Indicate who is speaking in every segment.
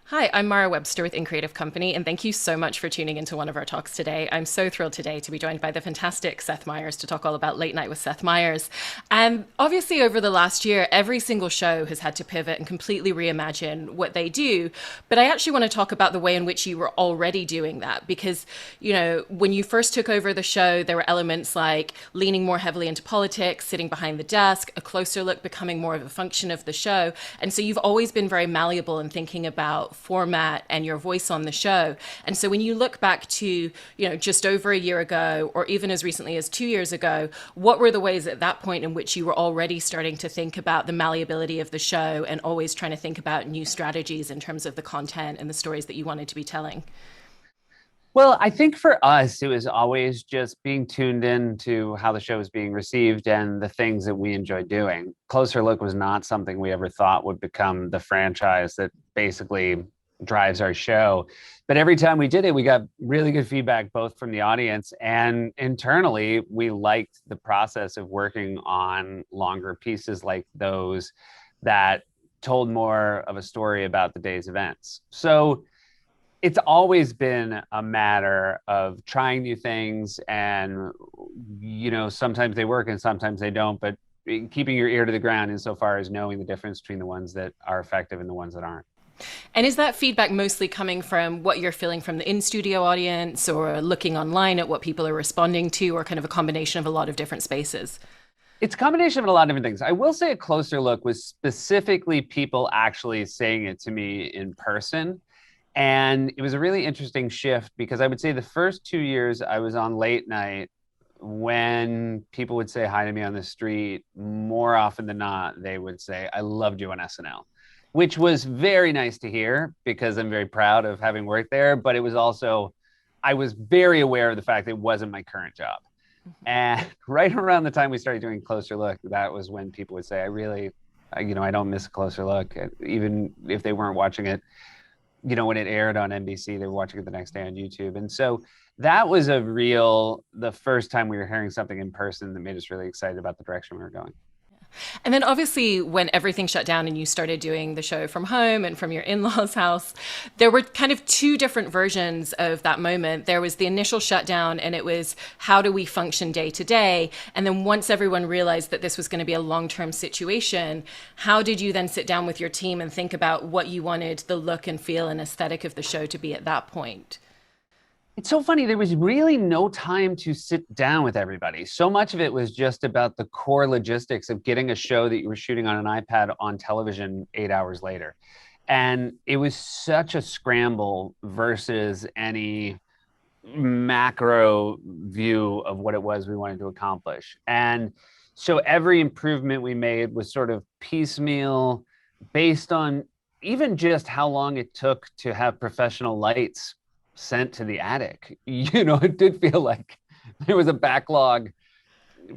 Speaker 1: Hi, I'm Mara Webster with In Creative Company, and thank you so much for tuning into one of our talks today. I'm so thrilled today to be joined by the fantastic Seth Meyers to talk all about Late Night with Seth Meyers. And obviously, over the last year, every single show has had to pivot and completely reimagine what they do. But I actually want to talk about the way in which you were already doing that, because, when you first took over the show, there were elements like leaning more heavily into politics, sitting behind the desk, a closer look becoming more of a function of the show. And so you've always been very malleable in thinking about format and your voice on the show. And so when you look back to, just over a year ago, or even as recently as 2 years ago, what were the ways at that point in which you were already starting to think about the malleability of the show and always trying to think about new strategies in terms of the content and the stories that you wanted to be telling?
Speaker 2: Well, I think for us, it was always just being tuned in to how the show was being received and the things that we enjoyed doing. Closer Look was not something we ever thought would become the franchise that basically drives our show. But every time we did it, we got really good feedback, both from the audience and internally. We liked the process of working on longer pieces like those that told more of a story about the day's events. So it's always been a matter of trying new things, and sometimes they work and sometimes they don't, but keeping your ear to the ground insofar as knowing the difference between the ones that are effective and the ones that aren't.
Speaker 1: And is that feedback mostly coming from what you're feeling from the in-studio audience, or looking online at what people are responding to, or kind of a combination of a lot of different spaces?
Speaker 2: It's a combination of a lot of different things. I will say A Closer Look was specifically people actually saying it to me in person. And it was a really interesting shift, because I would say the first 2 years I was on late night, when people would say hi to me on the street, more often than not, they would say, "I loved you on SNL," which was very nice to hear because I'm very proud of having worked there. But it was also, I was very aware of the fact that it wasn't my current job. And right around the time we started doing Closer Look, that was when people would say, I don't miss A Closer Look, even if they weren't watching it when it aired on NBC, they were watching it the next day on YouTube. And so that was the first time we were hearing something in person that made us really excited about the direction we were going.
Speaker 1: And then obviously, when everything shut down and you started doing the show from home and from your in law's house, there were kind of two different versions of that moment. There was the initial shutdown, and it was, how do we function day to day? And then once everyone realized that this was going to be a long term situation, how did you then sit down with your team and think about what you wanted the look and feel and aesthetic of the show to be at that point?
Speaker 2: It's so funny. There was really no time to sit down with everybody. So much of it was just about the core logistics of getting a show that you were shooting on an iPad on television 8 hours later. And it was such a scramble versus any macro view of what it was we wanted to accomplish. And so every improvement we made was sort of piecemeal, based on even just how long it took to have professional lights sent to the attic. It did feel like there was a backlog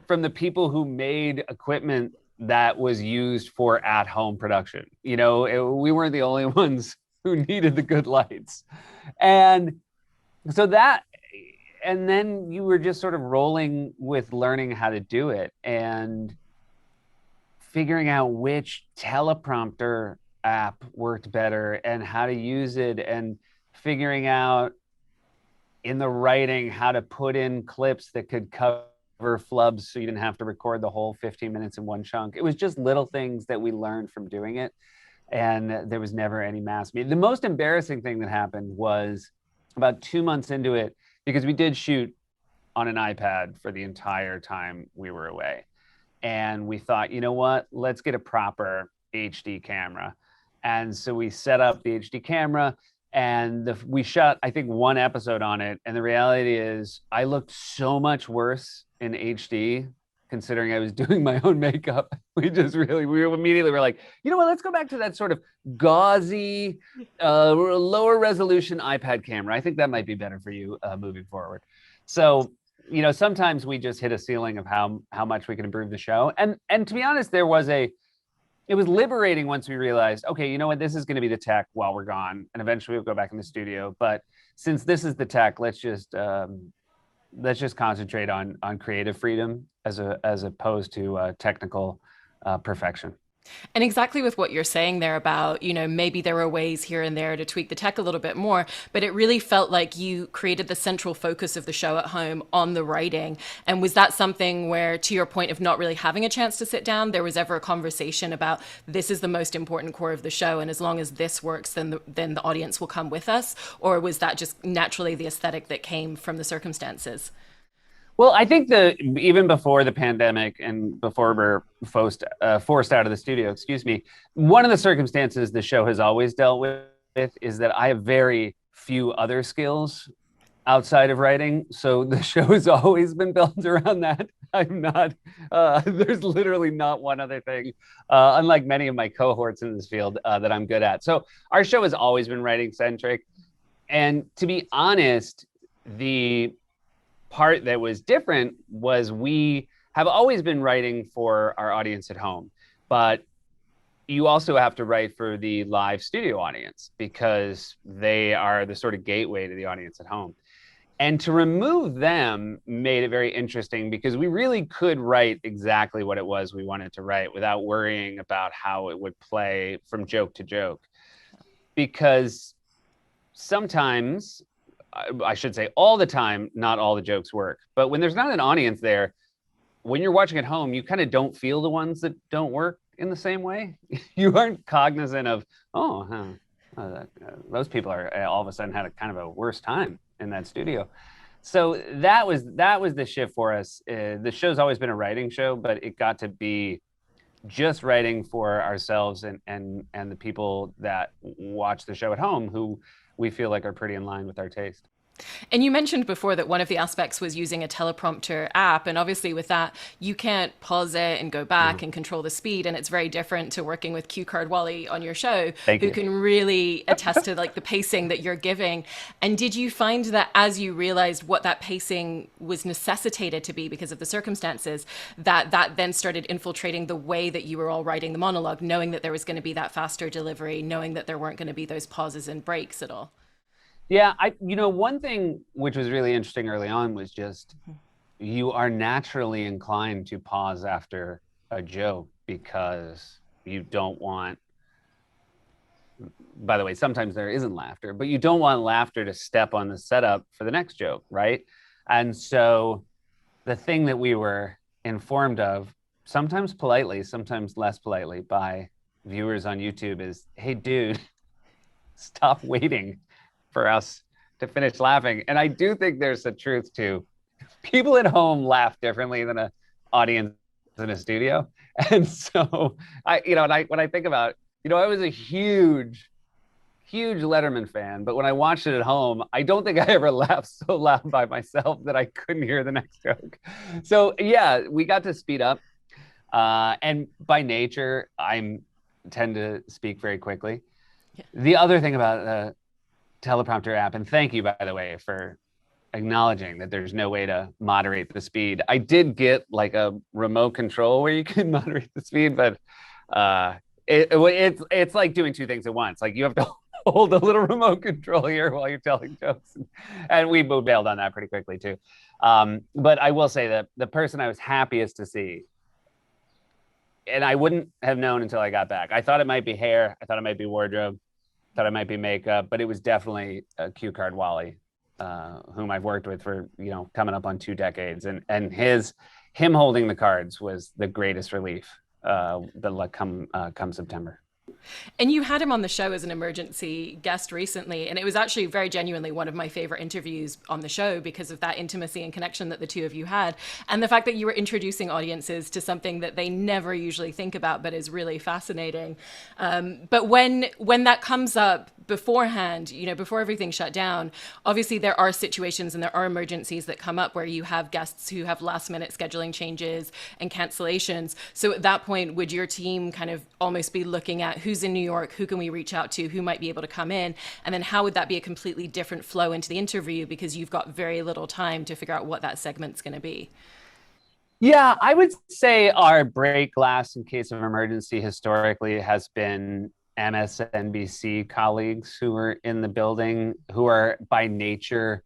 Speaker 2: from the people who made equipment that was used for at-home production. We weren't the only ones who needed the good lights. And so and then you were just sort of rolling with learning how to do it and figuring out which teleprompter app worked better and how to use it, and figuring out in the writing how to put in clips that could cover flubs so you didn't have to record the whole 15 minutes in one chunk. It was just little things that we learned from doing it. And there was never any mass media. The most embarrassing thing that happened was about 2 months into it, because we did shoot on an iPad for the entire time we were away. And we thought, you know what, let's get a proper HD camera. And so we set up the HD camera, and we shot, I think, one episode on it. And the reality is I looked so much worse in HD, considering I was doing my own makeup. We immediately were like, you know what, let's go back to that sort of gauzy, lower resolution iPad camera. I think that might be better for you moving forward. So, sometimes we just hit a ceiling of how much we can improve the show. And to be honest, it was liberating once we realized, okay, you know what, this is going to be the tech while we're gone, and eventually we'll go back in the studio. But since this is the tech, let's just concentrate on creative freedom as opposed to technical perfection.
Speaker 1: And exactly with what you're saying there about, maybe there were ways here and there to tweak the tech a little bit more, but it really felt like you created the central focus of the show at home on the writing. And was that something where, to your point of not really having a chance to sit down, there was ever a conversation about this is the most important core of the show, and as long as this works, then the audience will come with us? Or was that just naturally the aesthetic that came from the circumstances?
Speaker 2: Well, I think even before the pandemic and before we're forced out of the studio, excuse me, one of the circumstances the show has always dealt with is that I have very few other skills outside of writing. So the show has always been built around that. I'm not, there's literally not one other thing, unlike many of my cohorts in this field, that I'm good at. So our show has always been writing centric. And to be honest, the part that was different was we have always been writing for our audience at home, but you also have to write for the live studio audience because they are the sort of gateway to the audience at home. And to remove them made it very interesting because we really could write exactly what it was we wanted to write without worrying about how it would play from joke to joke. Because sometimes, I should say all the time, not all the jokes work. But when there's not an audience there, when you're watching at home, you kind of don't feel the ones that don't work in the same way. You aren't cognizant of, those people are all of a sudden had a kind of a worse time in that studio. So that was the shift for us. The show's always been a writing show, but it got to be just writing for ourselves and the people that watch the show at home who we feel like are pretty in line with our taste.
Speaker 1: And you mentioned before that one of the aspects was using a teleprompter app. And obviously, with that, you can't pause it and go back and control the speed. And it's very different to working with Q Card Wally on your show, who can really attest to like the pacing that you're giving. And did you find that as you realized what that pacing was necessitated to be because of the circumstances, that then started infiltrating the way that you were all writing the monologue, knowing that there was going to be that faster delivery, knowing that there weren't going to be those pauses and breaks at all?
Speaker 2: Yeah, one thing which was really interesting early on was just you are naturally inclined to pause after a joke because you don't want, by the way, sometimes there isn't laughter, but you don't want laughter to step on the setup for the next joke, right? And so the thing that we were informed of, sometimes politely, sometimes less politely, by viewers on YouTube is, hey, dude, stop waiting for us to finish laughing. And I do think there's a truth to people at home laugh differently than an audience in a studio. And so when I think about, I was a huge Letterman fan, but when I watched it at home, I don't think I ever laughed so loud by myself that I couldn't hear the next joke. So yeah, we got to speed up. And by nature, I tend to speak very quickly. Yeah. The other thing about the teleprompter app, and thank you, by the way, for acknowledging that there's no way to moderate the speed. I did get like a remote control where you can moderate the speed, but it's like doing two things at once. Like you have to hold a little remote control here while you're telling jokes. And we bailed on that pretty quickly too. But I will say that the person I was happiest to see, and I wouldn't have known until I got back. I thought it might be hair. I thought it might be wardrobe. Thought it might be makeup, but it was definitely a Q Card Wally, whom I've worked with for, coming up on 2 decades. And him holding the cards was the greatest relief come September.
Speaker 1: And you had him on the show as an emergency guest recently, and it was actually very genuinely one of my favorite interviews on the show because of that intimacy and connection that the two of you had, and the fact that you were introducing audiences to something that they never usually think about but is really fascinating. But when that comes up beforehand, before everything shut down, obviously there are situations and there are emergencies that come up where you have guests who have last minute scheduling changes and cancellations. So at that point, would your team kind of almost be looking at who's in New York, who can we reach out to, who might be able to come in? And then how would that be a completely different flow into the interview because you've got very little time to figure out what that segment's going to be?
Speaker 2: Yeah, I would say our break glass in case of emergency historically has been MSNBC colleagues who are in the building, who are by nature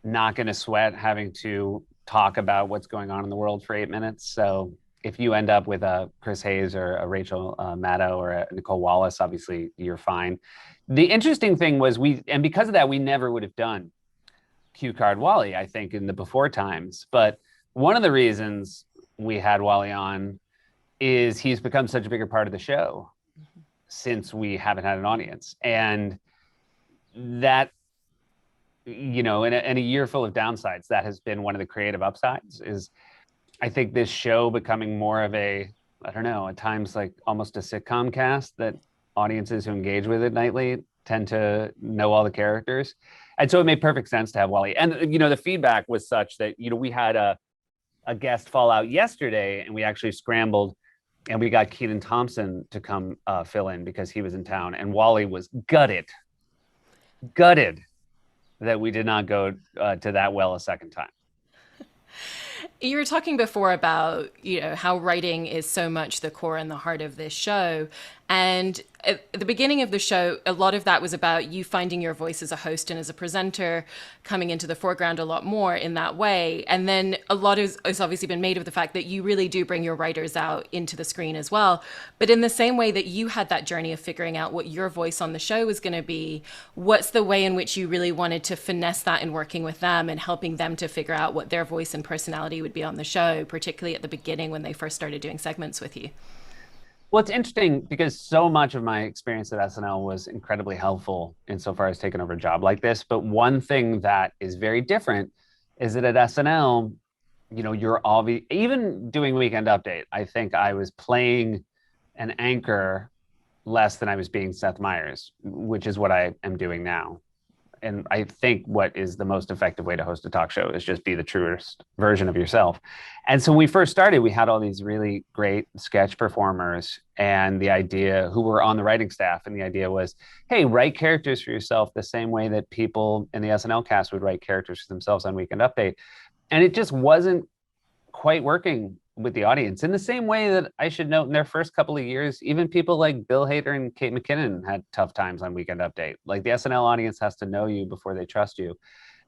Speaker 2: not going to sweat having to talk about what's going on in the world for 8 minutes. So if you end up with a Chris Hayes or a Rachel Maddow or a Nicole Wallace, obviously you're fine. The interesting thing was and because of that, we never would have done Cue Card Wally, I think, in the before times. But one of the reasons we had Wally on is he's become such a bigger part of the show since we haven't had an audience. And that, in a year full of downsides, that has been one of the creative upsides, is I think this show becoming more of a, I don't know, at times like almost a sitcom cast that audiences who engage with it nightly tend to know all the characters. And so it made perfect sense to have Wally. And, the feedback was such that, we had a guest fall out yesterday, and we actually scrambled and we got Kenan Thompson to come fill in because he was in town. And Wally was gutted that we did not go to that well a second time.
Speaker 1: You were talking before about, how writing is so much the core and the heart of this show. And at the beginning of the show, a lot of that was about you finding your voice as a host and as a presenter, coming into the foreground a lot more in that way. And then a lot has obviously been made of the fact that you really do bring your writers out into the screen as well. But in the same way that you had that journey of figuring out what your voice on the show was going to be, what's the way in which you really wanted to finesse that in working with them and helping them to figure out what their voice and personality would be on the show, particularly at the beginning when they first started doing segments with you?
Speaker 2: Well, it's interesting because so much of my experience at SNL was incredibly helpful insofar as taking over a job like this. But one thing that is very different is that at SNL, you're even doing Weekend Update, I think I was playing an anchor less than I was being Seth Meyers, which is what I am doing now. And I think what is the most effective way to host a talk show is just be the truest version of yourself. And so when we first started, we had all these really great sketch performers and the idea who were on the writing staff. And the idea was, hey, write characters for yourself the same way that people in the SNL cast would write characters for themselves on Weekend Update. And it just wasn't quite working with the audience in the same way that I should note in their first couple of years, even people like Bill Hader and Kate McKinnon had tough times on Weekend Update. Like the SNL audience has to know you before they trust you.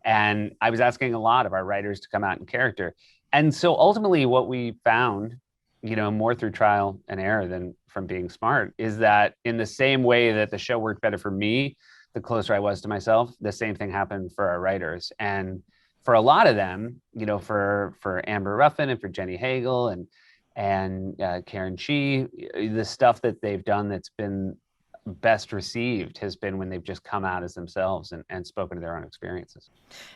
Speaker 2: And I was asking a lot of our writers to come out in character. And so ultimately what we found, more through trial and error than from being smart, is that in the same way that the show worked better for me, the closer I was to myself, the same thing happened for our writers. And for a lot of them, for Amber Ruffin and for Jenny Hagel and Karen Chi, the stuff that they've done that's been best received has been when they've just come out as themselves and spoken to their own experiences.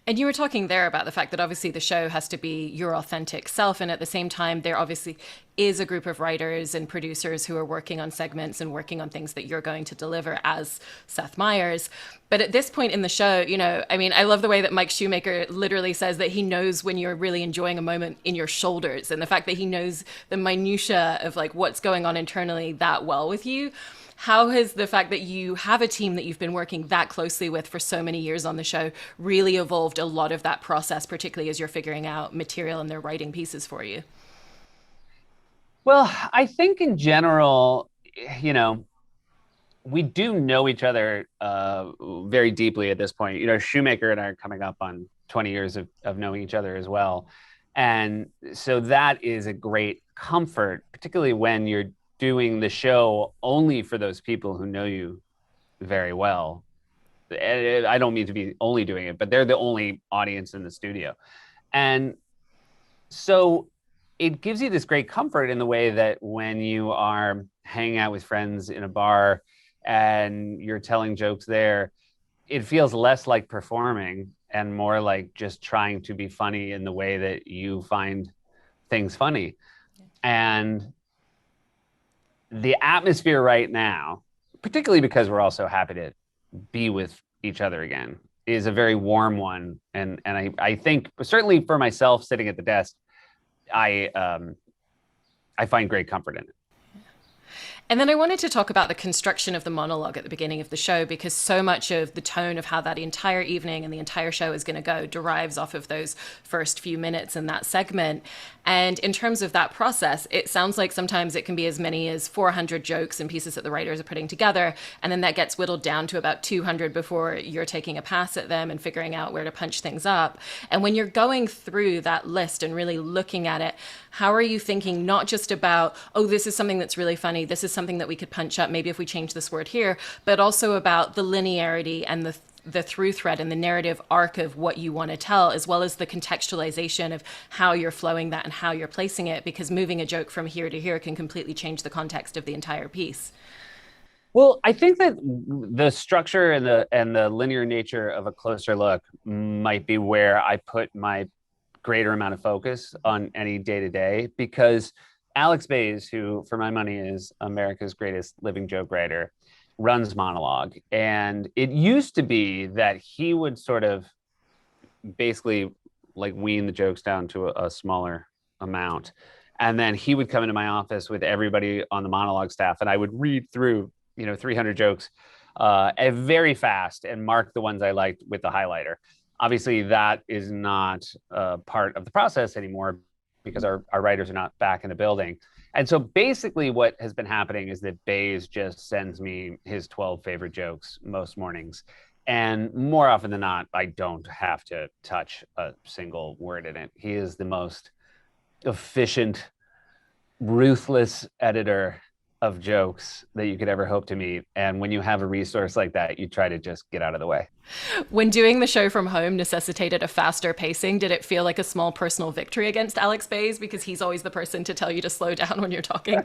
Speaker 1: And you were talking there about the fact that obviously the show has to be your authentic self. And at the same time, there obviously is a group of writers and producers who are working on segments and working on things that you're going to deliver as Seth Meyers. But at this point in the show, I love the way that Mike Shoemaker literally says that he knows when you're really enjoying a moment in your shoulders, and the fact that he knows the minutia of like what's going on internally that well with you. How has the fact that you have a team that you've been working that closely with for so many years on the show really evolved a lot of that process, particularly as you're figuring out material and they're writing pieces for you?
Speaker 2: Well, I think in general, we do know each other very deeply at this point. Shoemaker and I are coming up on 20 years of knowing each other as well. And so that is a great comfort, particularly when you're doing the show only for those people who know you very well. I don't mean to be only doing it, but they're the only audience in the studio. And so it gives you this great comfort in the way that when you are hanging out with friends in a bar and you're telling jokes there, it feels less like performing and more like just trying to be funny in the way that you find things funny. And the atmosphere right now, particularly because we're also happy to be with each other again, is a very warm one. And I think certainly for myself sitting at the desk, I find great comfort in it.
Speaker 1: And then I wanted to talk about the construction of the monologue at the beginning of the show, because so much of the tone of how that entire evening and the entire show is going to go derives off of those first few minutes in that segment. And in terms of that process, it sounds like sometimes it can be as many as 400 jokes and pieces that the writers are putting together. And then that gets whittled down to about 200 before you're taking a pass at them and figuring out where to punch things up. And when you're going through that list and really looking at it, how are you thinking not just about, oh, this is something that's really funny, this is something that we could punch up, maybe if we change this word here, but also about the linearity and the through thread and the narrative arc of what you want to tell, as well as the contextualization of how you're flowing that and how you're placing it, because moving a joke from here to here can completely change the context of the entire piece.
Speaker 2: Well, I think that the structure and the linear nature of a closer look might be where I put my greater amount of focus on any day to day, because Alex Bays, who for my money is America's greatest living joke writer, runs Monologue. And it used to be that he would sort of basically like wean the jokes down to a smaller amount. And then he would come into my office with everybody on the Monologue staff, and I would read through, 300 jokes very fast and mark the ones I liked with the highlighter. Obviously, that is not part of the process anymore because our writers are not back in the building. And so basically what has been happening is that Bays just sends me his 12 favorite jokes most mornings. And more often than not, I don't have to touch a single word in it. He is the most efficient, ruthless editor of jokes that you could ever hope to meet. And when you have a resource like that, you try to just get out of the way.
Speaker 1: When doing the show from home necessitated a faster pacing, did it feel like a small personal victory against Alex Bays because he's always the person to tell you to slow down when you're talking?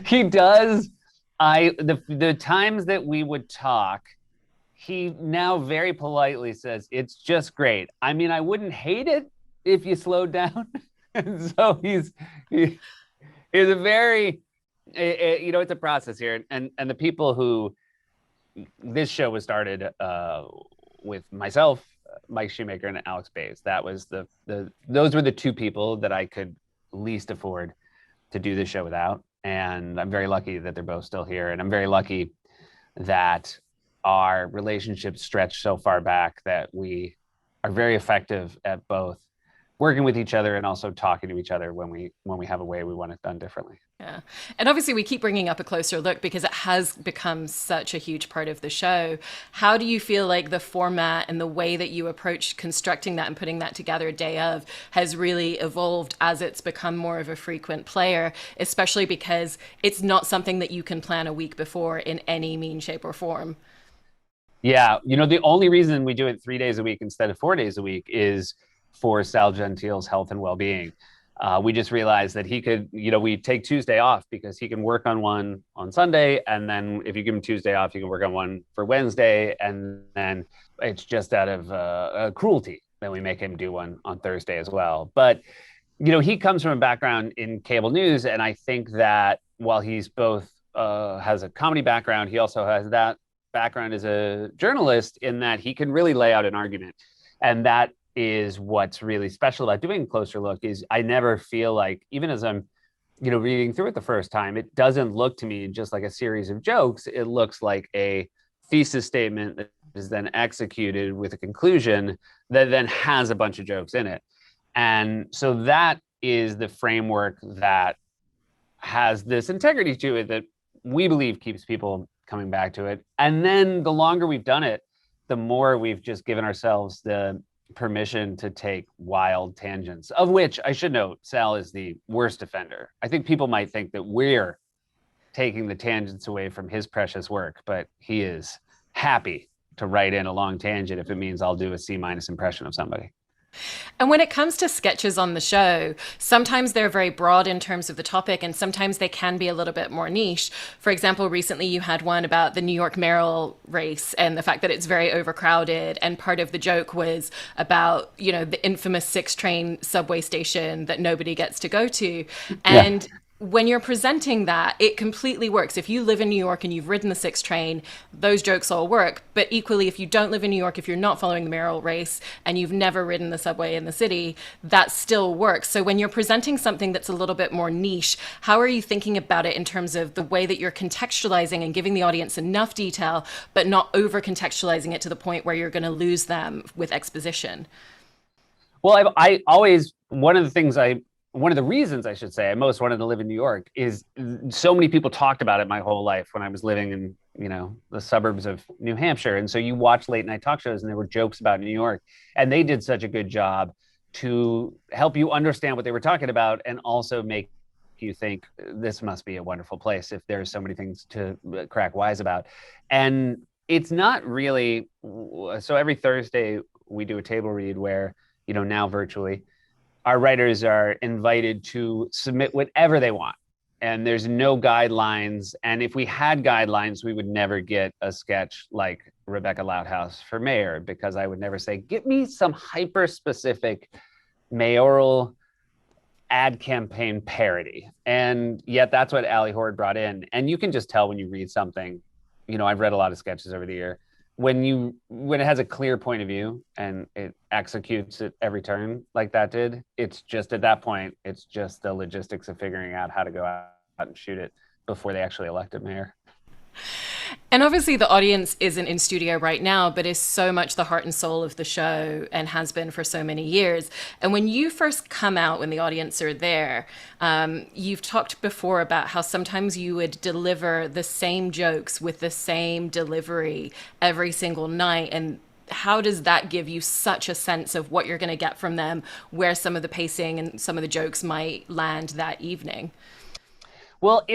Speaker 2: He does. The times that we would talk, he now very politely says, "It's just great. I mean, I wouldn't hate it if you slowed down." And so he's a very, it's a process here. And the people who, this show was started with myself, Mike Shoemaker, and Alex Bays. That was those were the two people that I could least afford to do this show without. And I'm very lucky that they're both still here. And I'm very lucky that our relationship stretched so far back that we are very effective at both working with each other and also talking to each other when we have a way we want it done differently.
Speaker 1: Yeah. And obviously we keep bringing up a closer look because it has become such a huge part of the show. How do you feel like the format and the way that you approach constructing that and putting that together day of has really evolved as it's become more of a frequent player, especially because it's not something that you can plan a week before in any mean, shape, or form?
Speaker 2: Yeah. The only reason we do it 3 days a week instead of 4 days a week is for Sal Gentile's health and well-being. We just realized that he could, we take Tuesday off because he can work on one on Sunday. And then if you give him Tuesday off, you can work on one for Wednesday. And then it's just out of cruelty that we make him do one on Thursday as well. But, he comes from a background in cable news. And I think that while he's both has a comedy background, he also has that background as a journalist in that he can really lay out an argument. And that is what's really special about doing Closer Look is I never feel like, even as I'm, reading through it the first time, it doesn't look to me just like a series of jokes. It looks like a thesis statement that is then executed with a conclusion that then has a bunch of jokes in it. And so that is the framework that has this integrity to it that we believe keeps people coming back to it. And then the longer we've done it, the more we've just given ourselves the permission to take wild tangents, of which I should note, Sal is the worst offender. I think people might think that we're taking the tangents away from his precious work, but he is happy to write in a long tangent if it means I'll do a C- impression of somebody.
Speaker 1: And when it comes to sketches on the show, sometimes they're very broad in terms of the topic, and sometimes they can be a little bit more niche. For example, recently you had one about the New York mayoral race and the fact that it's very overcrowded. And part of the joke was about, the infamous 6 train subway station that nobody gets to go to. And when you're presenting that, it completely works. If you live in New York and you've ridden the 6 train, those jokes all work. But equally, if you don't live in New York, if you're not following the mayoral race and you've never ridden the subway in the city, that still works. So when you're presenting something that's a little bit more niche, how are you thinking about it in terms of the way that you're contextualizing and giving the audience enough detail, but not over contextualizing it to the point where you're going to lose them with exposition?
Speaker 2: Well, I always, one of the reasons I should say I most wanted to live in New York is so many people talked about it my whole life when I was living in, the suburbs of New Hampshire. And so you watch late night talk shows and there were jokes about New York, and they did such a good job to help you understand what they were talking about and also make you think this must be a wonderful place if there's so many things to crack wise about. And it's not really, so every Thursday we do a table read where, now virtually, our writers are invited to submit whatever they want. And there's no guidelines. And if we had guidelines, we would never get a sketch like Rebecca Loudhouse for mayor, because I would never say, give me some hyper-specific mayoral ad campaign parody. And yet that's what Ali Horde brought in. And you can just tell when you read something, I've read a lot of sketches over the year, when it has a clear point of view and it executes at every turn like that did, it's just at that point, it's just the logistics of figuring out how to go out and shoot it before they actually elect a mayor.
Speaker 1: And obviously the audience isn't in studio right now, but is so much the heart and soul of the show and has been for so many years. And when you first come out, when the audience are there, you've talked before about how sometimes you would deliver the same jokes with the same delivery every single night. And how does that give you such a sense of what you're going to get from them, where some of the pacing and some of the jokes might land that evening?
Speaker 2: Well,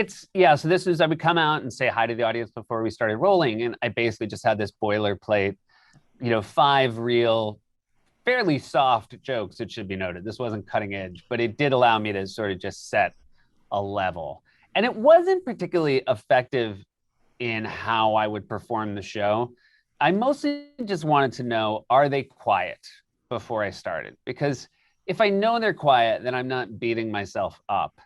Speaker 2: so this is, I would come out and say hi to the audience before we started rolling. And I basically just had this boilerplate, 5 real, fairly soft jokes, it should be noted. This wasn't cutting edge, but it did allow me to sort of just set a level. And it wasn't particularly effective in how I would perform the show. I mostly just wanted to know, are they quiet before I started? Because if I know they're quiet, then I'm not beating myself up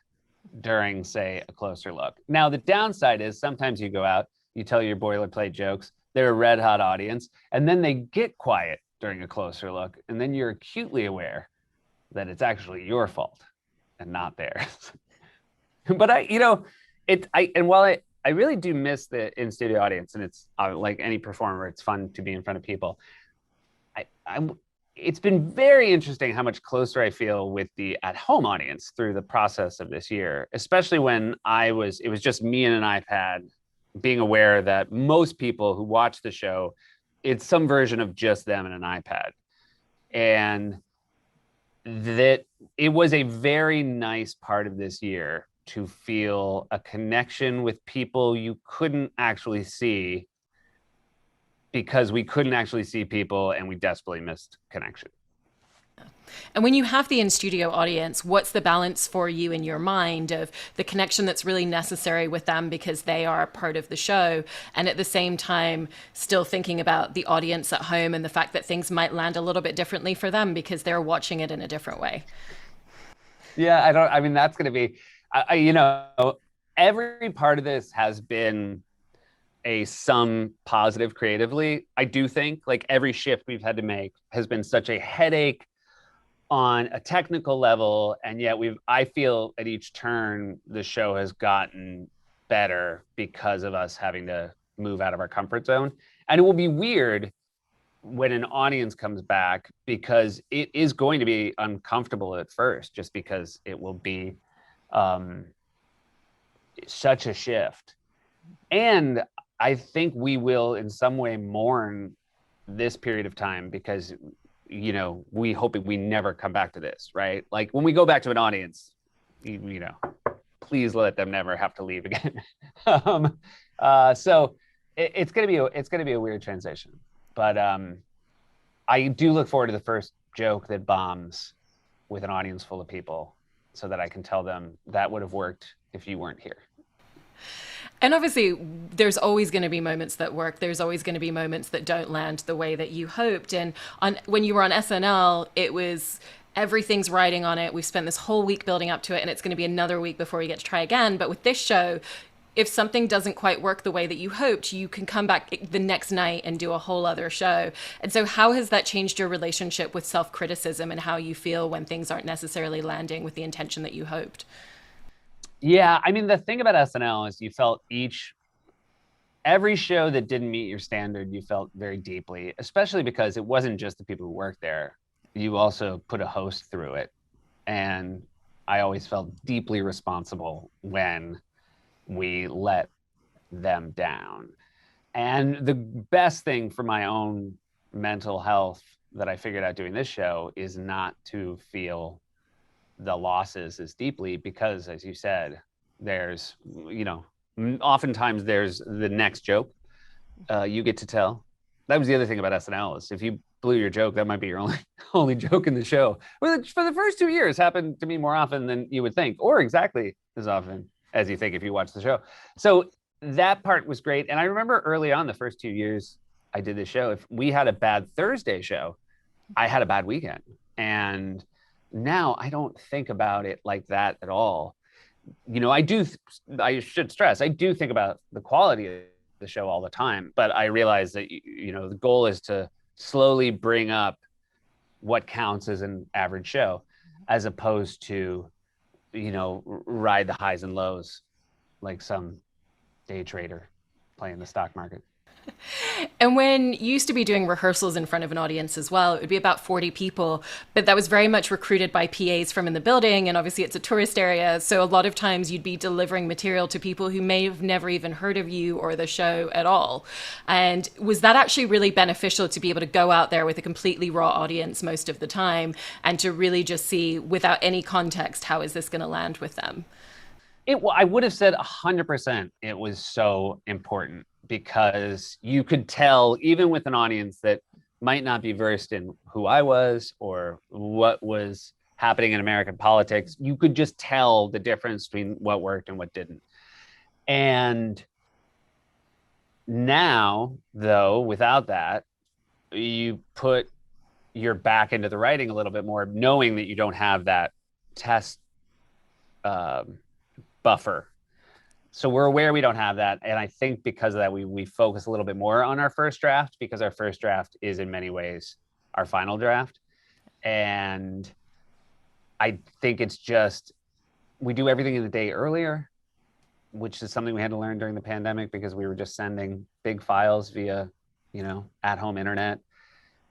Speaker 2: during, say, a closer look. Now, the downside is sometimes you go out, you tell your boilerplate jokes, they're a red hot audience, and then they get quiet during a closer look, and then you're acutely aware that it's actually your fault and not theirs. But while I really do miss the in-studio audience, and it's like any performer, it's fun to be in front of people. It's been very interesting how much closer I feel with the at-home audience through the process of this year, especially when it was just me and an iPad, being aware that most people who watch the show, it's some version of just them and an iPad. And that it was a very nice part of this year to feel a connection with people you couldn't actually see, because we couldn't actually see people and we desperately missed connection.
Speaker 1: And when you have the in-studio audience, what's the balance for you in your mind of the connection that's really necessary with them because they are part of the show, and at the same time still thinking about the audience at home and the fact that things might land a little bit differently for them because they're watching it in a different way?
Speaker 2: Yeah, that's going to be, every part of this has been some positive creatively. I do think like every shift we've had to make has been such a headache on a technical level, and yet I feel at each turn the show has gotten better because of us having to move out of our comfort zone. And it will be weird when an audience comes back, because it is going to be uncomfortable at first, just because it will be such a shift. And I think we will in some way mourn this period of time, because, we hope we never come back to this, right? Like when we go back to an audience, please let them never have to leave again. So it's going to be a weird transition, but I do look forward to the first joke that bombs with an audience full of people, so that I can tell them that would have worked if you weren't here.
Speaker 1: And obviously, there's always going to be moments that work. There's always going to be moments that don't land the way that you hoped. And when you were on SNL, it was everything's riding on it. We've spent this whole week building up to it, and it's going to be another week before we get to try again. But with this show, if something doesn't quite work the way that you hoped, you can come back the next night and do a whole other show. And so how has that changed your relationship with self-criticism and how you feel when things aren't necessarily landing with the intention that you hoped?
Speaker 2: Yeah, the thing about SNL is you felt every show that didn't meet your standard, you felt very deeply, especially because it wasn't just the people who worked there. You also put a host through it. And I always felt deeply responsible when we let them down. And the best thing for my own mental health that I figured out doing this show is not to feel the losses as deeply, because as you said, there's, oftentimes there's the next joke you get to tell. That was the other thing about SNL, is if you blew your joke, that might be your only joke in the show. Which for the first 2 years happened to me more often than you would think, or exactly as often as you think if you watch the show. So that part was great. And I remember early on, the first 2 years I did this show, if we had a bad Thursday show, I had a bad weekend. And now I don't think about it like that at all. I should stress, I do think about the quality of the show all the time, but I realize that, the goal is to slowly bring up what counts as an average show, as opposed to, ride the highs and lows like some day trader playing the stock market.
Speaker 1: And when you used to be doing rehearsals in front of an audience as well, it would be about 40 people, but that was very much recruited by PAs from in the building. And obviously it's a tourist area. So a lot of times you'd be delivering material to people who may have never even heard of you or the show at all. And was that actually really beneficial to be able to go out there with a completely raw audience most of the time and to really just see, without any context, how is this going to land with them?
Speaker 2: I would have said 100% it was so important, because you could tell, even with an audience that might not be versed in who I was or what was happening in American politics, you could just tell the difference between what worked and what didn't. And now, though, without that, you put your back into the writing a little bit more, knowing that you don't have that test buffer. So we're aware we don't have that. And I think because of that, we focus a little bit more on our first draft, because our first draft is in many ways our final draft. And I think it's just, we do everything in the day earlier, which is something we had to learn during the pandemic, because we were just sending big files via, at-home internet.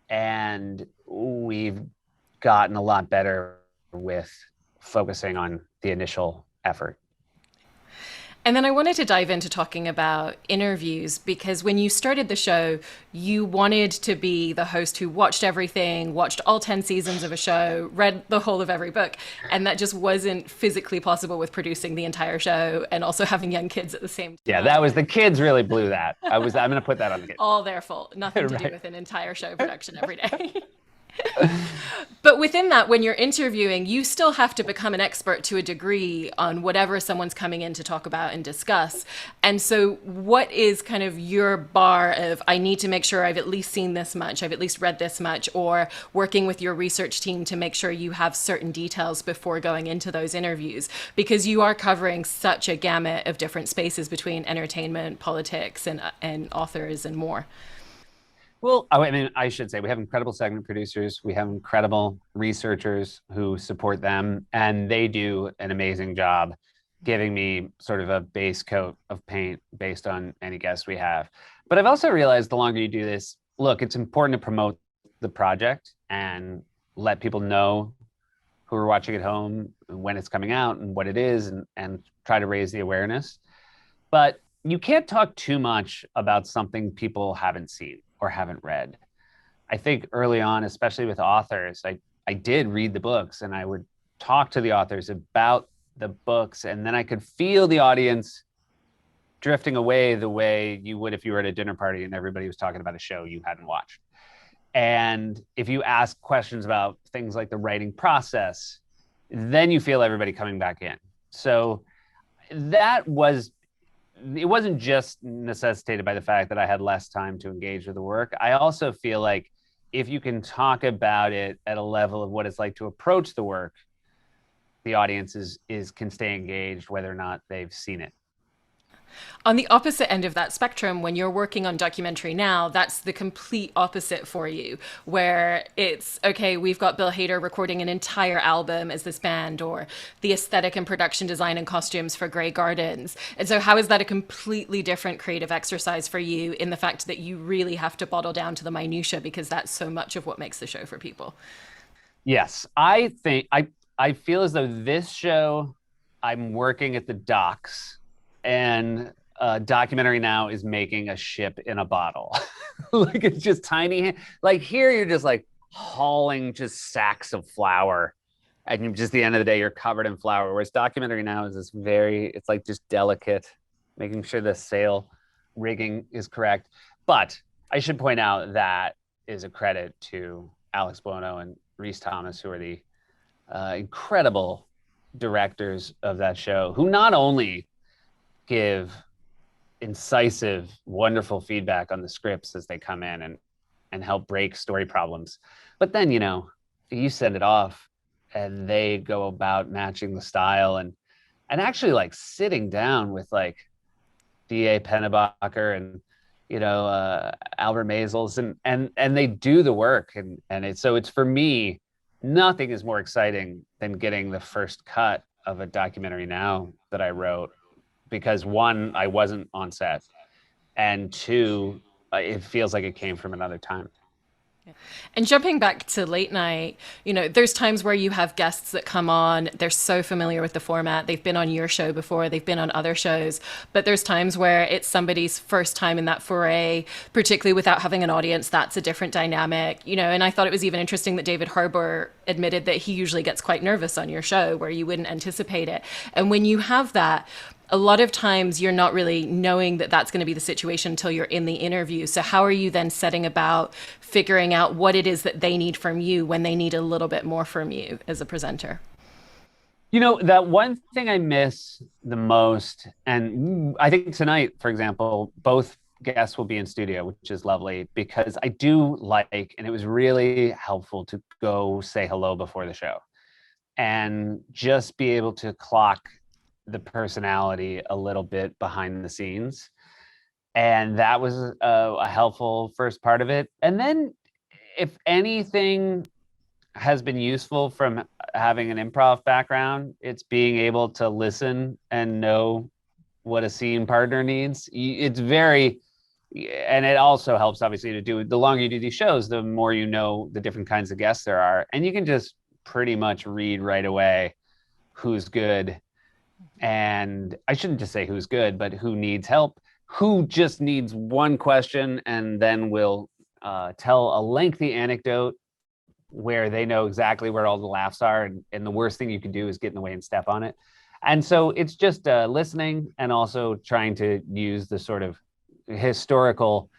Speaker 2: And we've gotten a lot better with focusing on the initial effort.
Speaker 1: And then I wanted to dive into talking about interviews, because when you started the show, you wanted to be the host who watched everything, watched all 10 seasons of a show, read the whole of every book. And that just wasn't physically possible with producing the entire show and also having young kids at the same time.
Speaker 2: Yeah, the kids really blew that. I'm going to put that on the kids.
Speaker 1: All their fault. Nothing to
Speaker 2: Right.
Speaker 1: do with an entire show production every day. But within that, when you're interviewing, you still have to become an expert to a degree on whatever someone's coming in to talk about and discuss. And so what is kind of your bar of, I need to make sure I've at least seen this much, I've at least read this much, or working with your research team to make sure you have certain details before going into those interviews? Because you are covering such a gamut of different spaces between entertainment, politics, and authors and more.
Speaker 2: Well, I should say we have incredible segment producers. We have incredible researchers who support them, and they do an amazing job giving me sort of a base coat of paint based on any guest we have. But I've also realized the longer you do this, look, it's important to promote the project and let people know who are watching at home when it's coming out and what it is, and try to raise the awareness. But you can't talk too much about something people haven't seen or haven't read. I think early on, especially with authors, I did read the books, and I would talk to the authors about the books, and then I could feel the audience drifting away the way you would if you were at a dinner party and everybody was talking about a show you hadn't watched. And if you ask questions about things like the writing process, then you feel everybody coming back in. So it wasn't just necessitated by the fact that I had less time to engage with the work. I also feel like if you can talk about it at a level of what it's like to approach the work, the audience can stay engaged whether or not they've seen it.
Speaker 1: On the opposite end of that spectrum, when you're working on documentary now, that's the complete opposite for you, where it's, okay, we've got Bill Hader recording an entire album as this band, or the aesthetic and production design and costumes for Grey Gardens. And so how is that a completely different creative exercise for you, in the fact that you really have to bottle down to the minutia, because that's so much of what makes the show for people?
Speaker 2: Yes, I think I feel as though this show, I'm working at the docks, and documentary now is making a ship in a bottle. Like, it's just tiny. Like, here you're just like, hauling just sacks of flour. And just at the end of the day, you're covered in flour. Whereas documentary now is this it's like just delicate, making sure the sail rigging is correct. But I should point out that is a credit to Alex Buono and Rhys Thomas, who are the incredible directors of that show, who not only give incisive, wonderful feedback on the scripts as they come in and help break story problems, but then, you send it off and they go about matching the style and actually like sitting down with like D.A. Pennebaker and Albert Maysles and they do the work and it's for me, nothing is more exciting than getting the first cut of a documentary now that I wrote, because one, I wasn't on set, and two, it feels like it came from another time.
Speaker 1: And jumping back to late night, there's times where you have guests that come on, they're so familiar with the format, they've been on your show before, they've been on other shows, but there's times where it's somebody's first time in that foray, particularly without having an audience. That's a different dynamic, and I thought it was even interesting that David Harbour admitted that he usually gets quite nervous on your show where you wouldn't anticipate it. And when you have that, a lot of times you're not really knowing that that's going to be the situation until you're in the interview. So how are you then setting about figuring out what it is that they need from you when they need a little bit more from you as a presenter?
Speaker 2: That one thing I miss the most, and I think tonight, for example, both guests will be in studio, which is lovely, because I do like, and it was really helpful to go say hello before the show and just be able to clock the personality a little bit behind the scenes. And that was a helpful first part of it. And then if anything has been useful from having an improv background, it's being able to listen and know what a scene partner needs. It's very, and it also helps obviously to do, the longer you do these shows, the more you know the different kinds of guests there are. And you can just pretty much read right away who's good. And I shouldn't just say who's good, but who needs help, who just needs one question and then will tell a lengthy anecdote where they know exactly where all the laughs are. And the worst thing you can do is get in the way and step on it. And so it's just listening and also trying to use the sort of historical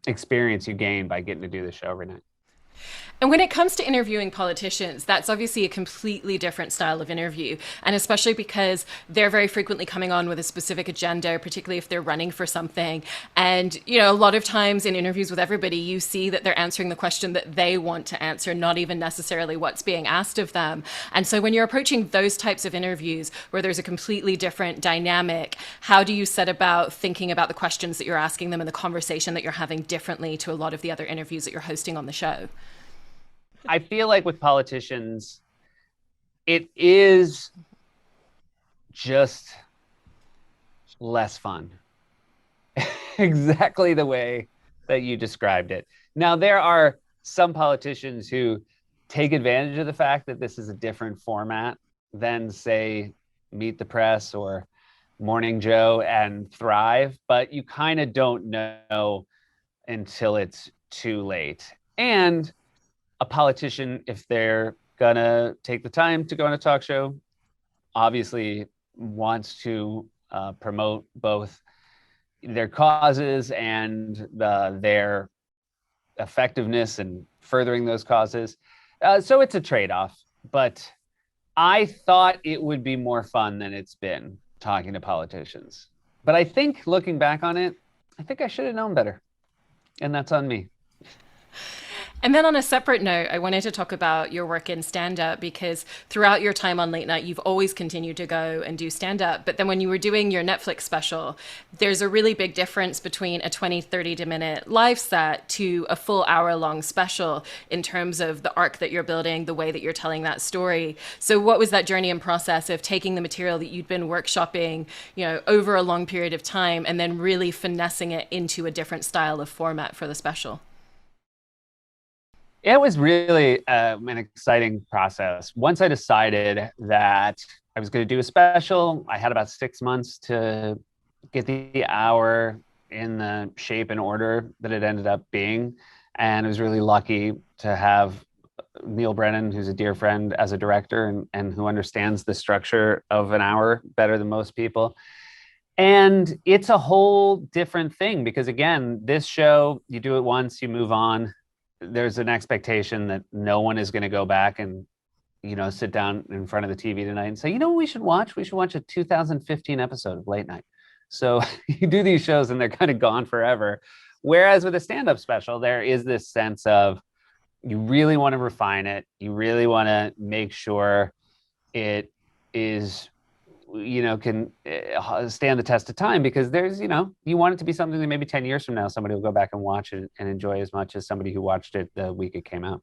Speaker 2: experience you gain by getting to do the show every night.
Speaker 1: And when it comes to interviewing politicians, that's obviously a completely different style of interview. And especially because they're very frequently coming on with a specific agenda, particularly if they're running for something. And, a lot of times in interviews with everybody, you see that they're answering the question that they want to answer, not even necessarily what's being asked of them. And so when you're approaching those types of interviews where there's a completely different dynamic, how do you set about thinking about the questions that you're asking them and the conversation that you're having differently to a lot of the other interviews that you're hosting on the show?
Speaker 2: I feel like with politicians, it is just less fun. Exactly the way that you described it. Now, there are some politicians who take advantage of the fact that this is a different format than, say, Meet the Press or Morning Joe and thrive, but you kind of don't know until it's too late. And a politician, if they're gonna take the time to go on a talk show, obviously wants to promote both their causes and their effectiveness in furthering those causes. So it's a trade-off, but I thought it would be more fun than it's been talking to politicians. But I think looking back on it, I think I should have known better. And that's on me.
Speaker 1: And then on a separate note, I wanted to talk about your work in stand-up, because throughout your time on late night, you've always continued to go and do stand-up. But then when you were doing your Netflix special, there's a really big difference between a 20, 30-minute live set to a full hour-long special in terms of the arc that you're building, the way that you're telling that story. So what was that journey and process of taking the material that you'd been workshopping, over a long period of time and then really finessing it into a different style of format for the special?
Speaker 2: It was really an exciting process. Once I decided that I was going to do a special, I had about 6 months to get the hour in the shape and order that it ended up being. And I was really lucky to have Neil Brennan, who's a dear friend, as a director and who understands the structure of an hour better than most people. And it's a whole different thing because, again, this show, you do it once, you move on. There's an expectation that no one is going to go back and, sit down in front of the TV tonight and say, what we should watch? We should watch a 2015 episode of Late Night. So you do these shows and they're kind of gone forever. Whereas with a stand-up special, there is this sense of you really want to refine it. You really want to make sure it is, can stand the test of time because there's, you want it to be something that maybe 10 years from now, somebody will go back and watch it and enjoy as much as somebody who watched it the week it came out.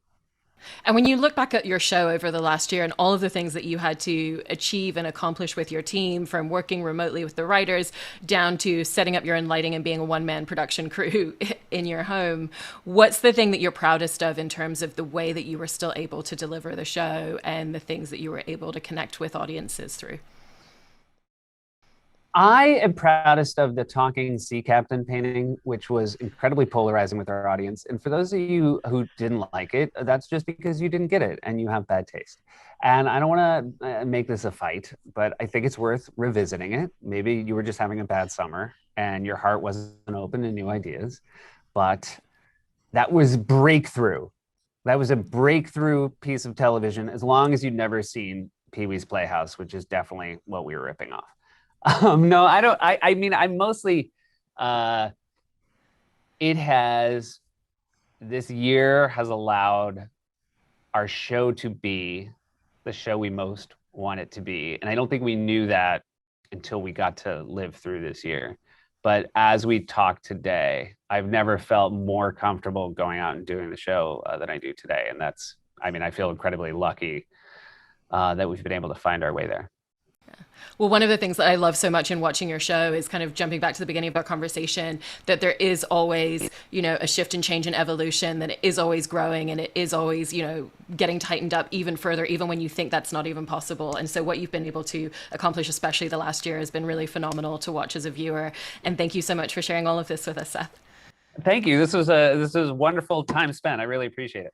Speaker 1: And when you look back at your show over the last year and all of the things that you had to achieve and accomplish with your team, from working remotely with the writers down to setting up your own lighting and being a one-man production crew in your home, what's the thing that you're proudest of in terms of the way that you were still able to deliver the show and the things that you were able to connect with audiences through?
Speaker 2: I am proudest of the talking sea captain painting, which was incredibly polarizing with our audience. And for those of you who didn't like it, that's just because you didn't get it and you have bad taste. And I don't want to make this a fight, but I think it's worth revisiting it. Maybe you were just having a bad summer and your heart wasn't open to new ideas, but that was breakthrough. That was a breakthrough piece of television, as long as you'd never seen Pee-wee's Playhouse, which is definitely what we were ripping off. No, I don't. I mean, I mostly, this year has allowed our show to be the show we most want it to be. And I don't think we knew that until we got to live through this year. But as we talk today, I've never felt more comfortable going out and doing the show than I do today. And I feel incredibly lucky that we've been able to find our way there.
Speaker 1: Well, one of the things that I love so much in watching your show is kind of jumping back to the beginning of our conversation, that there is always, a shift and change and evolution, that it is always growing and it is always, getting tightened up even further, even when you think that's not even possible. And so what you've been able to accomplish, especially the last year, has been really phenomenal to watch as a viewer. And thank you so much for sharing all of this with us, Seth.
Speaker 2: Thank you. This was a wonderful time spent. I really appreciate it.